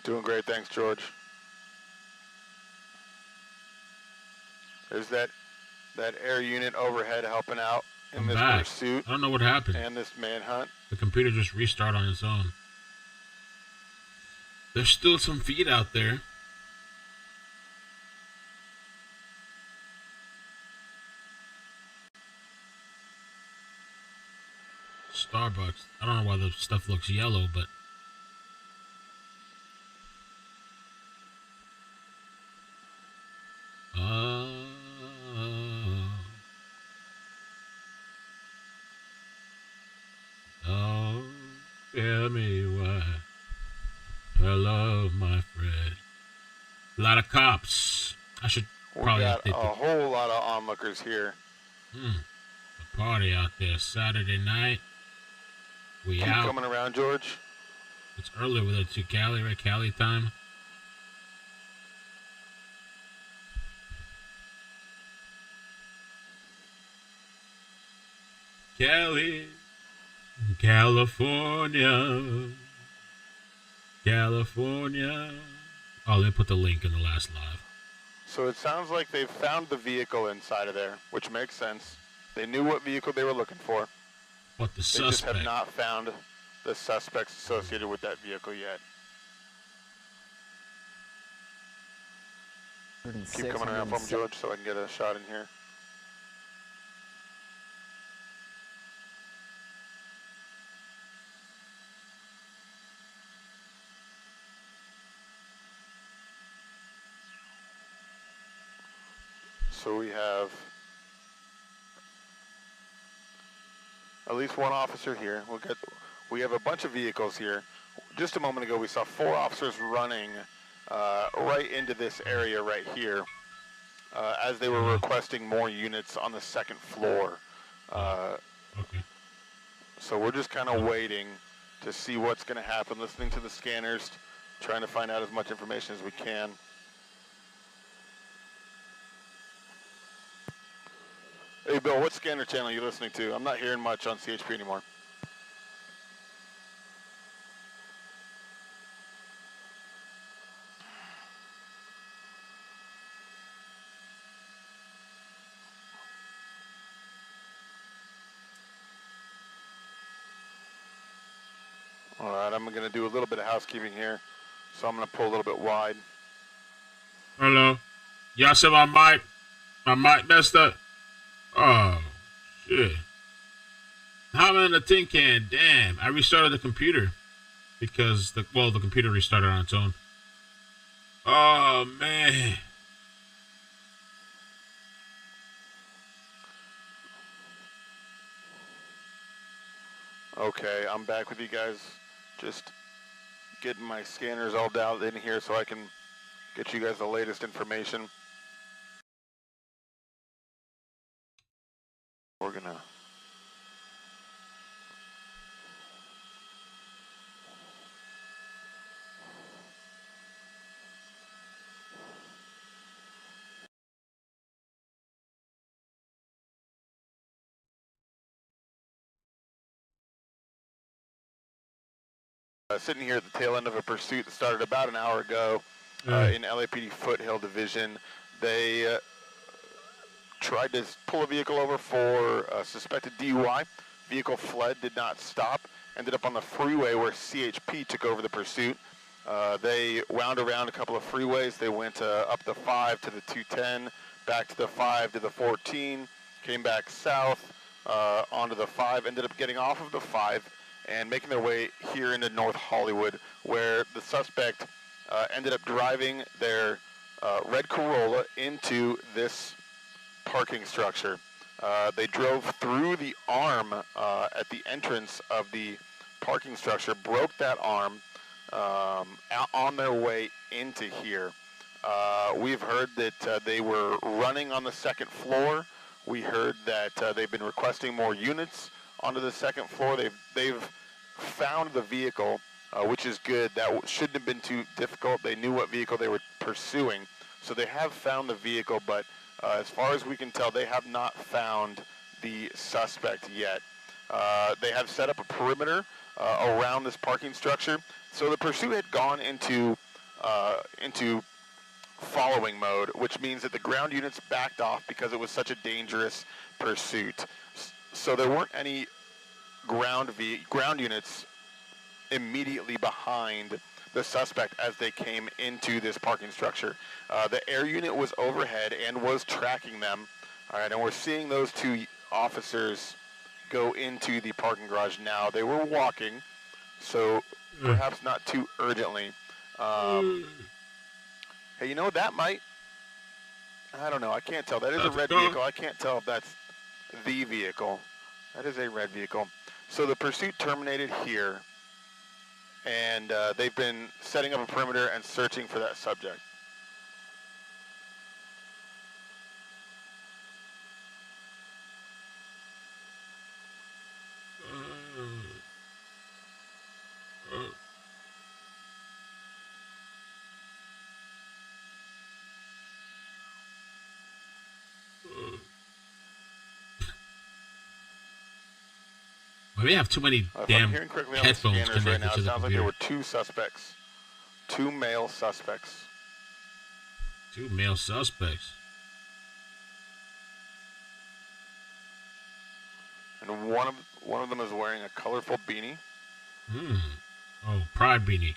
Doing great, thanks, George. There's that air unit overhead helping out in this pursuit. I don't know what happened. And this manhunt. The computer just restarted on its own. There's still some feed out there. Starbucks. I don't know why the stuff looks yellow, but oh, tell me why I love my friend. A lot of cops. I should probably update. We got a whole lot of onlookers here. The party out there Saturday night. We Keep out. Coming around, George. It's early with it to Cali, right? Cali time. Cali, California, California. Oh, they put the link in the last live. So it sounds like they've found the vehicle inside of there, which makes sense. They knew what vehicle they were looking for. But the suspect. They just have not found the suspects associated with that vehicle yet. Keep coming around from George so I can get a shot in here. So we have at least one officer here. We have a bunch of vehicles here. Just a moment ago, we saw 4 officers running right into this area right here as they were requesting more units on the 2nd floor. Okay. So we're just kind of waiting to see what's going to happen, listening to the scanners, trying to find out as much information as we can. Hey, Bill, what scanner channel are you listening to? I'm not hearing much on CHP anymore. All right, I'm going to do a little bit of housekeeping here, so I'm going to pull a little bit wide. Hello? Y'all said my mic messed up? Oh, shit. How am I in the tin can? Damn, I restarted the computer because the computer restarted on its own. Oh, man. Okay, I'm back with you guys. Just getting my scanners all dialed in here so I can get you guys the latest information. We're gonna sitting here at the tail end of a pursuit that started about an hour ago in LAPD Foothill Division. They tried to pull a vehicle over for a suspected DUI. Vehicle fled, did not stop, ended up on the freeway where CHP took over the pursuit. They wound around a couple of freeways. They went up the 5 to the 210, back to the 5 to the 14, came back south onto the 5, ended up getting off of the 5 and making their way here into North Hollywood, where the suspect ended up driving their red Corolla into this parking structure. They drove through the arm at the entrance of the parking structure, broke that arm on their way into here. We've heard that they were running on the 2nd floor. We heard that they've been requesting more units onto the 2nd floor. They've found the vehicle, which is good. That shouldn't have been too difficult. They knew what vehicle they were pursuing. So they have found the vehicle, but as far as we can tell, they have not found the suspect yet. They have set up a perimeter around this parking structure. So the pursuit had gone into into following mode, which means that the ground units backed off because it was such a dangerous pursuit. So there weren't any ground units immediately behind the suspect as they came into this parking structure. The air unit was overhead and was tracking them. All right, and we're seeing those two officers go into the parking garage now. They were walking, so perhaps not too urgently. Hey, you know, that might, I don't know, I can't tell. That is a red vehicle. I can't tell if that's the vehicle. That is a red vehicle. So the pursuit terminated here, and they've been setting up a perimeter and searching for that subject. Well, we have too many damn headphones connected right now, to the it sounds computer. like there were two suspects. Two male suspects. Two male suspects. And one of them is wearing a colorful beanie. Oh, pride beanie.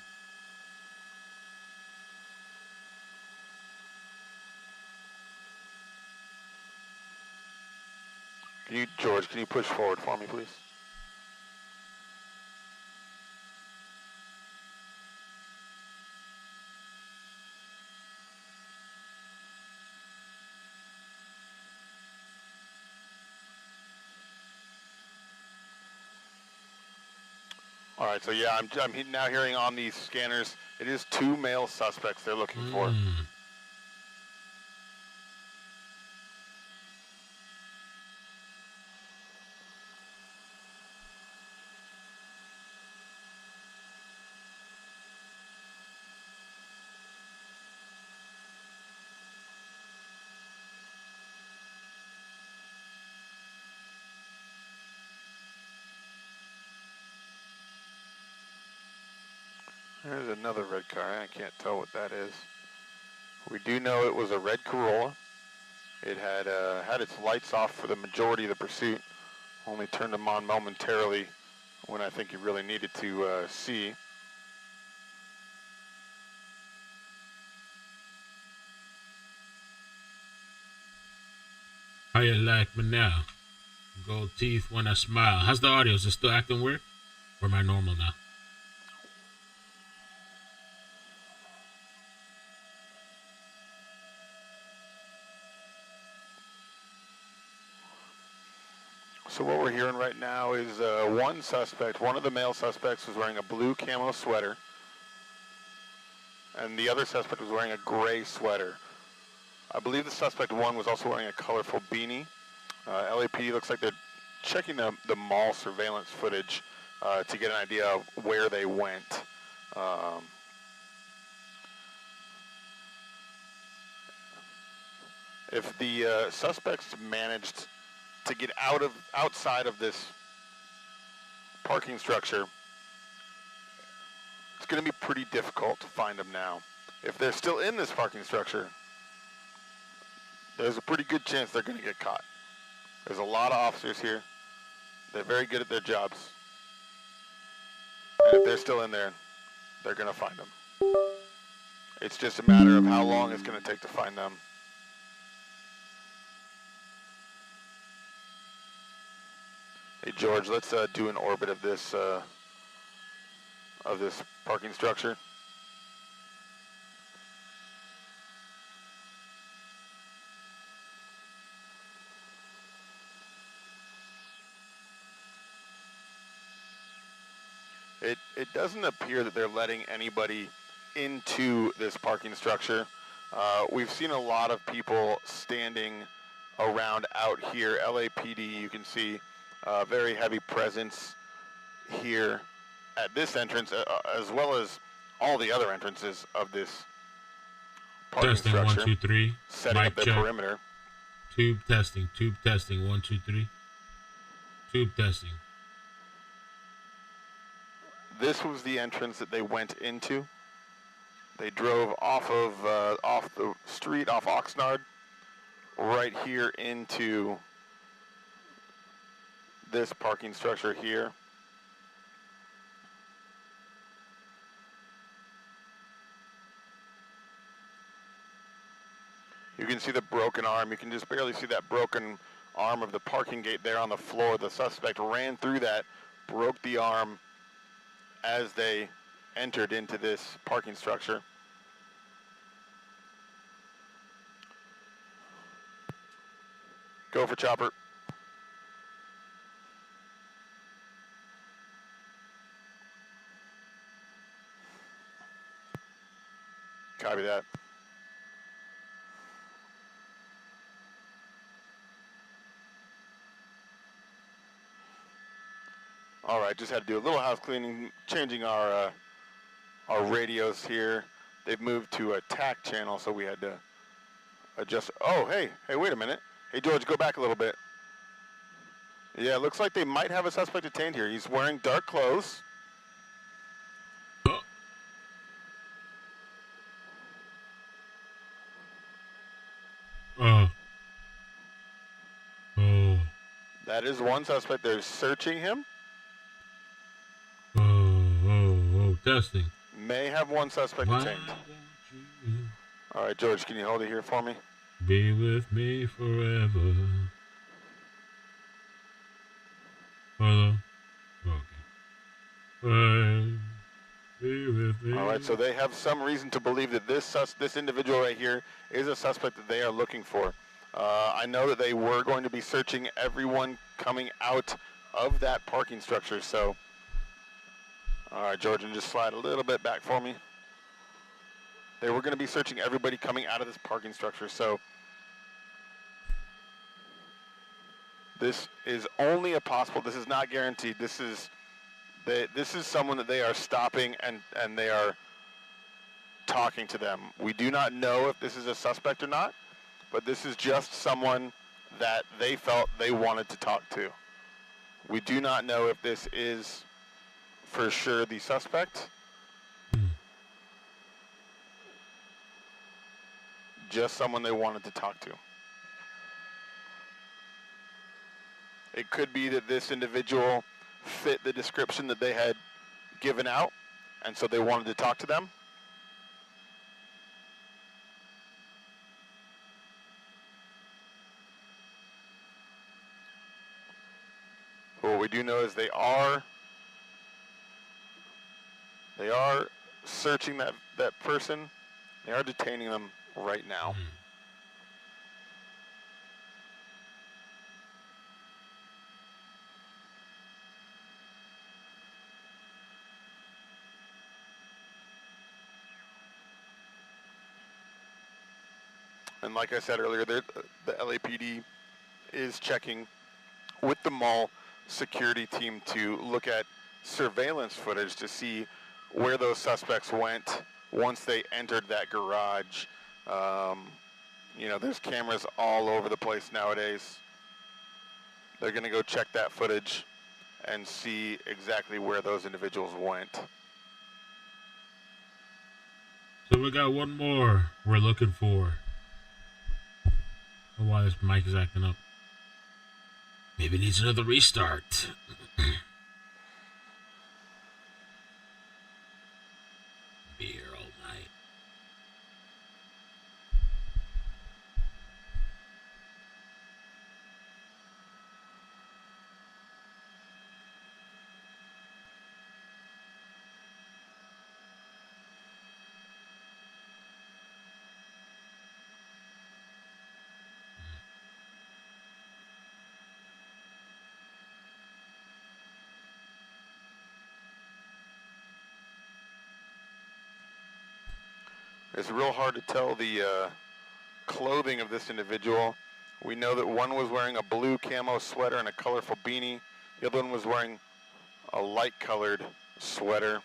George, can you push forward for me, please? All right, so yeah, I'm now hearing on these scanners, it is two male suspects they're looking for. There's another red car. I can't tell what that is. We do know it was a red Corolla. It had had its lights off for the majority of the pursuit. Only turned them on momentarily when I think you really needed to see. How you like me now? Gold teeth when I smile. How's the audio? Is it still acting weird? Or am I normal now? So what we're hearing right now is one suspect, one of the male suspects was wearing a blue camo sweater, and the other suspect was wearing a gray sweater. I believe the suspect one was also wearing a colorful beanie. LAPD looks like they're checking the mall surveillance footage to get an idea of where they went. If the suspects managed to get outside of this parking structure, it's going to be pretty difficult to find them now. If they're still in this parking structure, there's a pretty good chance they're going to get caught. There's a lot of officers here. They're very good at their jobs. And if they're still in there, they're going to find them. It's just a matter of how long it's going to take to find them. Hey George, let's do an orbit of this parking structure. It doesn't appear that they're letting anybody into this parking structure. We've seen a lot of people standing around out here. LAPD, you can see very heavy presence here at this entrance, as well as all the other entrances of this parking testing, structure. 1, 2, 3. Setting Mic up their check. perimeter. Tube testing, 1, 2, 3. Tube testing. This was the entrance that they went into. They drove off the street, off Oxnard, right here into this parking structure here. You can see the broken arm. You can just barely see that broken arm of the parking gate there on the floor. The suspect ran through that, broke the arm as they entered into this parking structure. Go for chopper. Copy that. All right, just had to do a little house cleaning, changing our radios here. They've moved to a TAC channel, so we had to adjust. Oh, hey, wait a minute. Hey, George, go back a little bit. Yeah, it looks like they might have a suspect detained here. He's wearing dark clothes. That is one suspect. They're searching him. Testing. May have one suspect detained. All right, George, can you hold it here for me? Be with me forever. Hello? Okay. Be with me. All right, so they have some reason to believe that this individual right here is a suspect that they are looking for. I know that they were going to be searching everyone coming out of that parking structure, so... All right, George, and just slide a little bit back for me. They were going to be searching everybody coming out of this parking structure, so... This is only a possible, this is not guaranteed, this is someone that they are stopping and they are talking to them. We do not know if this is a suspect or not, but this is just someone that they felt they wanted to talk to. We do not know if this is for sure the suspect. Just someone they wanted to talk to. It could be that this individual fit the description that they had given out, and so they wanted to talk to them. What we do know is they are searching that person. They are detaining them right now. And like I said earlier, the LAPD is checking with the mall security team to look at surveillance footage to see where those suspects went once they entered that garage. You know, there's cameras all over the place nowadays. They're going to go check that footage and see exactly where those individuals went. So we got one more we're looking for. Oh, why this mic is acting up. Maybe it needs another restart. Be here all night. It's real hard to tell the clothing of this individual. We know that one was wearing a blue camo sweater and a colorful beanie. The other one was wearing a light colored sweater.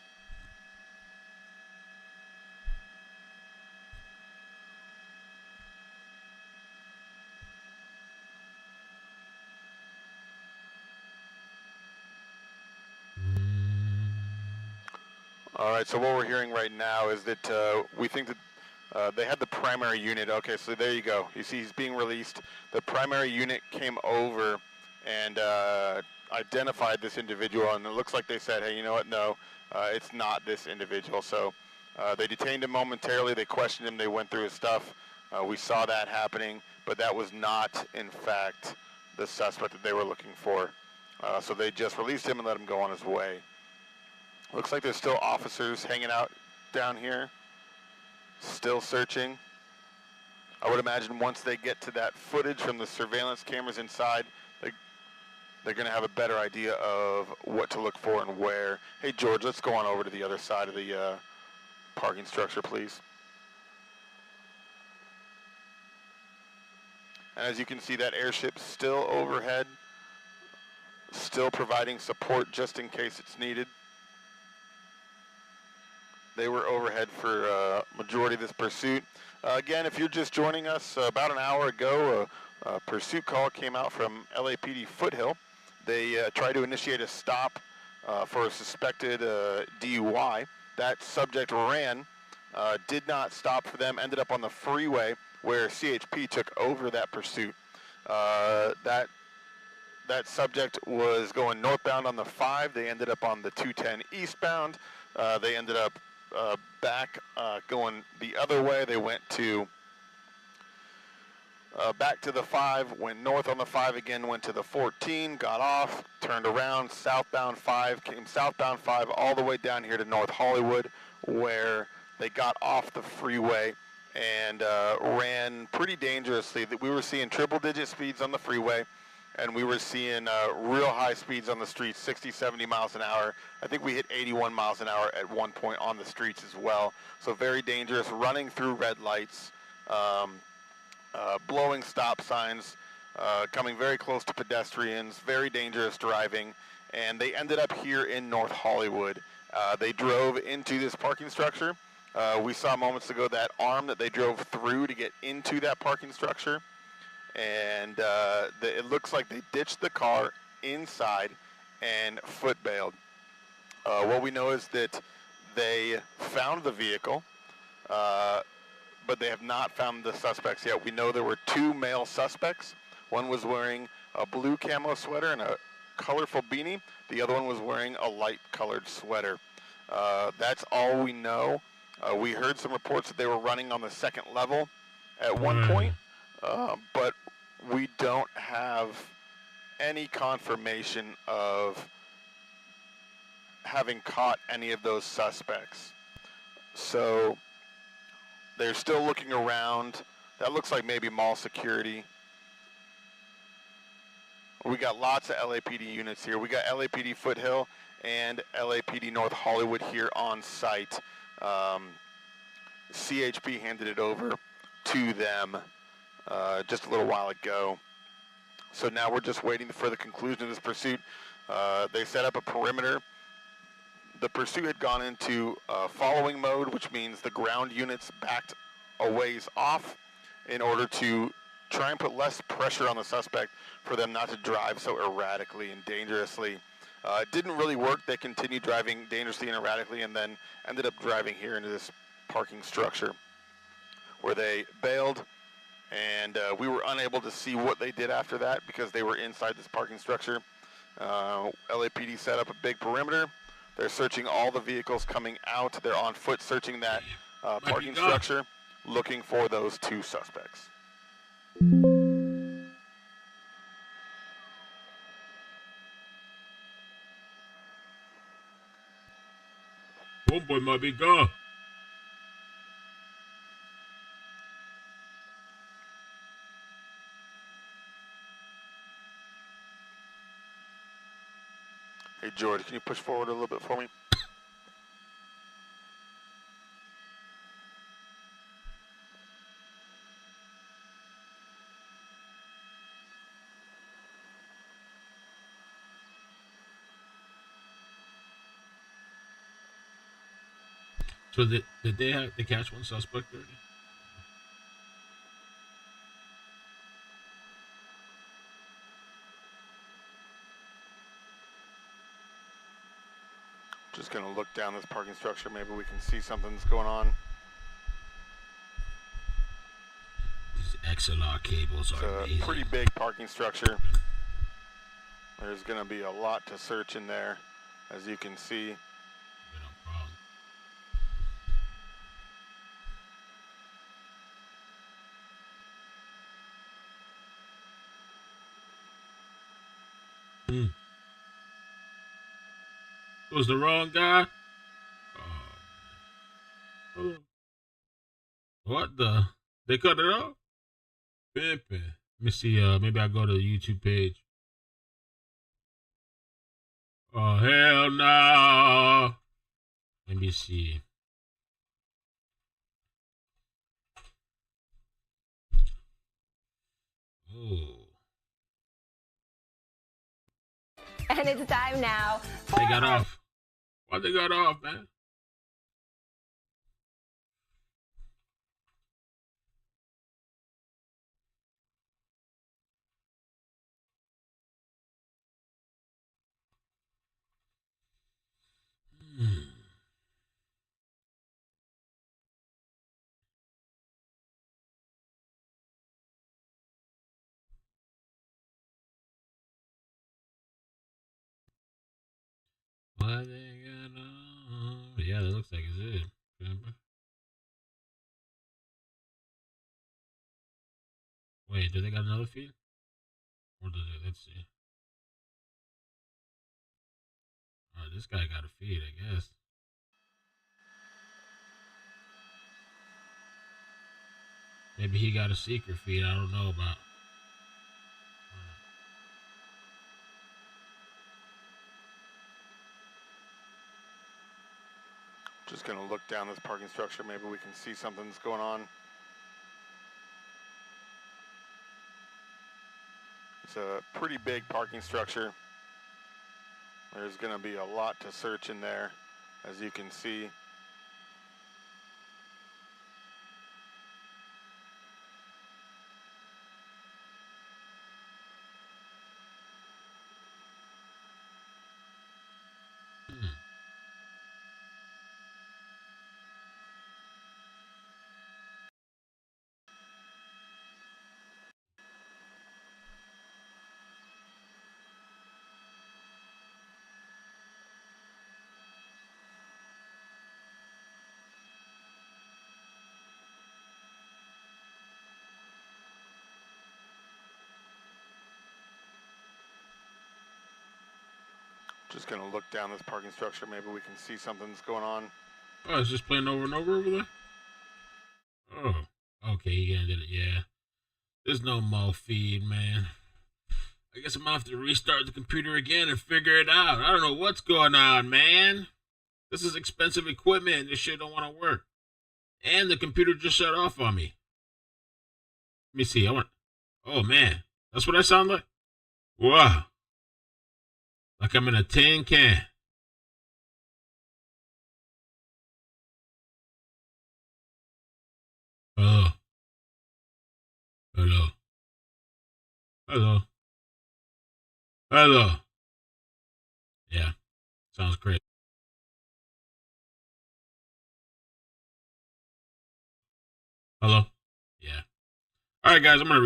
All right, so what we're hearing right now is that we think that they had the primary unit. Okay, so there you go. You see he's being released. The primary unit came over and identified this individual, and it looks like they said, hey, you know what, no, it's not this individual. So they detained him momentarily. They questioned him. They went through his stuff. We saw that happening, but that was not, in fact, the suspect that they were looking for. So they just released him and let him go on his way. Looks like there's still officers hanging out down here, still searching. I would imagine once they get to that footage from the surveillance cameras inside, they're going to have a better idea of what to look for and where. Hey, George, let's go on over to the other side of the parking structure, please. And as you can see, that airship's still overhead, still providing support just in case it's needed. They were overhead for majority of this pursuit. Again, if you're just joining us, about an hour ago, a pursuit call came out from LAPD Foothill. They tried to initiate a stop for a suspected DUI. That subject ran, did not stop for them, ended up on the freeway where CHP took over that pursuit. That subject was going northbound on the 5. They ended up on the 210 eastbound. They ended up back going the other way. They went to back to the 5, went north on the 5 again, went to the 14, got off, turned around, southbound 5, came southbound 5 all the way down here to North Hollywood, where they got off the freeway and ran pretty dangerously. We were seeing triple-digit speeds on the freeway, and we were seeing real high speeds on the streets, 60, 70 miles an hour. I think we hit 81 miles an hour at one point on the streets as well. So very dangerous, running through red lights, blowing stop signs, coming very close to pedestrians, very dangerous driving. And they ended up here in North Hollywood. They drove into this parking structure. We saw moments ago that arm that they drove through to get into that parking structure. And it looks like they ditched the car inside and foot bailed. What we know is that they found the vehicle, but they have not found the suspects yet. We know there were 2 male suspects. One was wearing a blue camo sweater and a colorful beanie. The other one was wearing a light colored sweater. That's all we know. We heard some reports that they were running on the 2nd level at one point. But we don't have any confirmation of having caught any of those suspects. So they're still looking around. That looks like maybe mall security. We got lots of LAPD units here. We got LAPD Foothill and LAPD North Hollywood here on site. CHP handed it over to them just a little while ago. So now we're just waiting for the conclusion of this pursuit. They set up a perimeter. The pursuit had gone into following mode, which means the ground units backed a ways off in order to try and put less pressure on the suspect for them not to drive so erratically and dangerously. It didn't really work. They continued driving dangerously and erratically and then ended up driving here into this parking structure where they bailed. And we were unable to see what they did after that because they were inside this parking structure. LAPD set up a big perimeter. They're searching all the vehicles coming out. They're on foot searching that parking structure, looking for those 2 suspects. Homeboy might be gone. Hey, George, can you push forward a little bit for me? So did they catch one suspect already? Just gonna look down this parking structure. Maybe we can see something's going on. These XLR cables are amazing. It's a pretty big parking structure. There's going to be a lot to search in there, as you can see. Yeah, no problem. Was the wrong guy? Oh. What the? They cut it off? Pimpin'. Let me see, maybe I'll go to the YouTube page. Oh, hell no. Let me see. Oh. And it's time now. They got off. Why they got off, man? Why they got off? Yeah, that looks like it's it. Remember? Wait, do they got another feed? Or do they? Let's see. Alright, this guy got a feed, I guess. Maybe he got a secret feed I don't know about. Just going to look down this parking structure. Maybe we can see something's going on. It's a pretty big parking structure. There's going to be a lot to search in there, as you can see. Just going to look down this parking structure. Maybe we can see something's going on. Oh, it's just playing over and over there? Oh, okay, you ended it, yeah. There's no more feed, man. I guess I'm gonna have to restart the computer again and figure it out. I don't know what's going on, man. This is expensive equipment. This shit don't want to work. And the computer just shut off on me. Let me see. Oh, man. That's what I sound like? Wow. Like I'm in a tin can. Hello. Hello. Hello. Hello. Yeah. Sounds great. Hello. Yeah. All right, guys. I'm going to